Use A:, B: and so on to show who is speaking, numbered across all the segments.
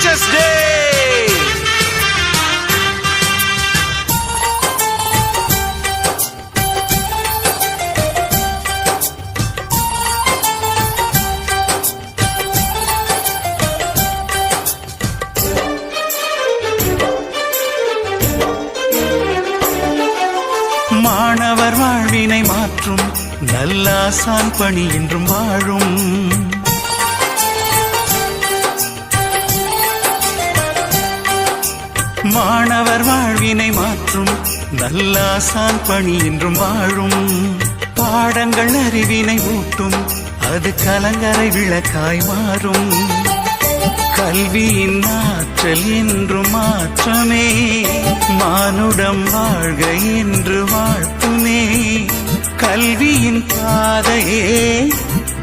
A: Teachers Day. மாணவர் வாழ்வினை மாற்றும் நல்லாசான் பணி என்றும் வாழும். மாணவர் வாழ்வினை மாற்றும் நல்லாசான் பணி என்றும் வாழும். பாடங்கள் அறிவினை ஊட்டும், அது கலங்கரை விளக்காய் மாறும். கல்வியின் ஆற்றல் என்றும் மாற்றமே, மானுடம் வாழ்க என்று வாழ்த்துமே. கல்வியின் பாதையே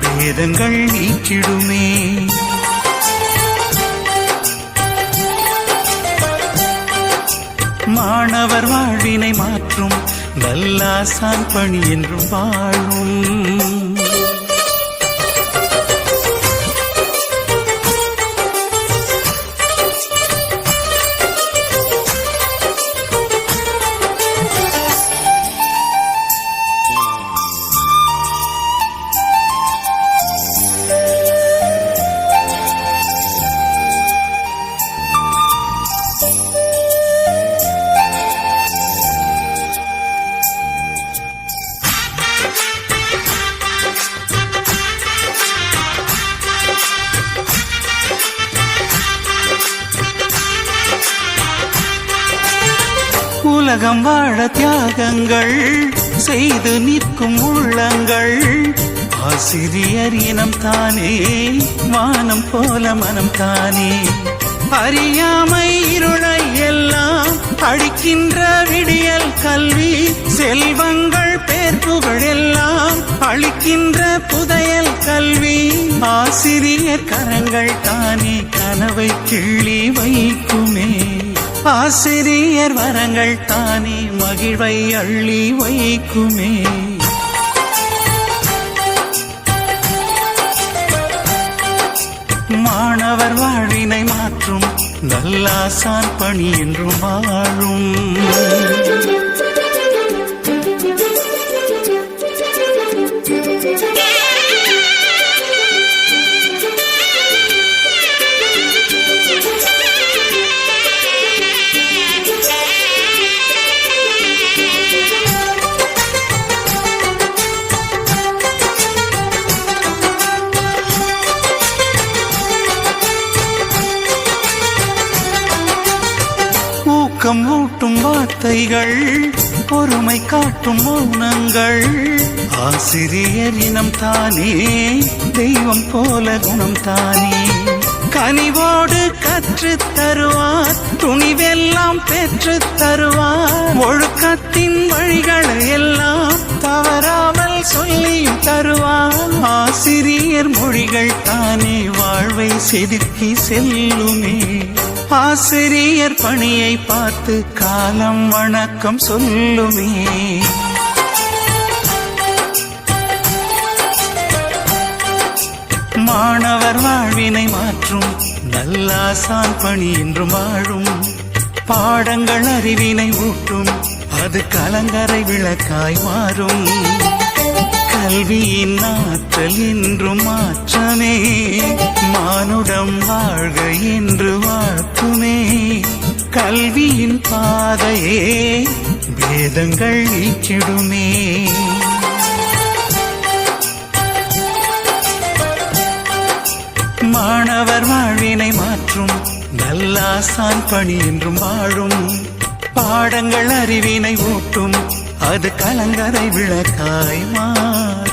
A: வேதங்கள் நீக்கிடுமே. மாணவர் வாழ்வினை மாற்றும் நல்லாசான் பணி என்றும் வாழும். உலகம் வாழ தியாகங்கள் செய்து நிற்கும் உள்ளங்கள், ஆசிரியர் இனம் தானே, வானம் போல மனம் தானே. அறியாமை இருளை எல்லாம் அழிக்கின்ற விடியல் கல்வி, செல்வங்கள் பேர்ப்புகள் எல்லாம் அழிக்கின்ற புதையல் கல்வி. ஆசிரியர் கரங்கள் தானே கனவை கிள்ளி வைக்குமே, ஆசிரியர் வரங்கள் தானே மகிழ்வை அள்ளி வைக்குமே. மாணவர் வாழ்வினை மாற்றும் நல்லாசான் பணி என்றும் வாழும். ஊக்கம் ஊட்டும் வார்த்தைகள், பொறுமை காட்டும் மௌனங்கள், ஆசிரியர் இனம் தானே, தெய்வம் போல குணம் தானே. கனிவோடு கற்றுத் தருவார், துணிவெல்லாம் பெற்றுத் தருவார். ஒழுக்கத்தின் வழிகளை எல்லாம் தவறாமல் சொல்லியும் தருவார். ஆசிரியர் மொழிகள் தானே வாழ்வை செதுக்கி செல்லுமே. ஆசிரியர் பணியை பார்த்து காலம் வணக்கம் சொல்லுமே. மாணவர் வாழ்வினை மாற்றும் நல்லாசான் பணி என்றும் வாழும். பாடங்கள் அறிவினை ஊட்டும், அது கலங்கரை விளக்காய் மாறும். கல்வியின் ஆற்றல் என்றும் மாற்றமே, மானுடம் வாழ்க என்று வாழ்த்துமே. கல்வியின் பாதையே வேதங்கள் நீக்கிடுமே. மாணவர் வாழ்வினை மாற்றும் நல்லாசான் பணி என்றும் வாழும். பாடங்கள் அறிவினை ஊட்டும், அது கலங்கரை விளக்காய் மாறும்.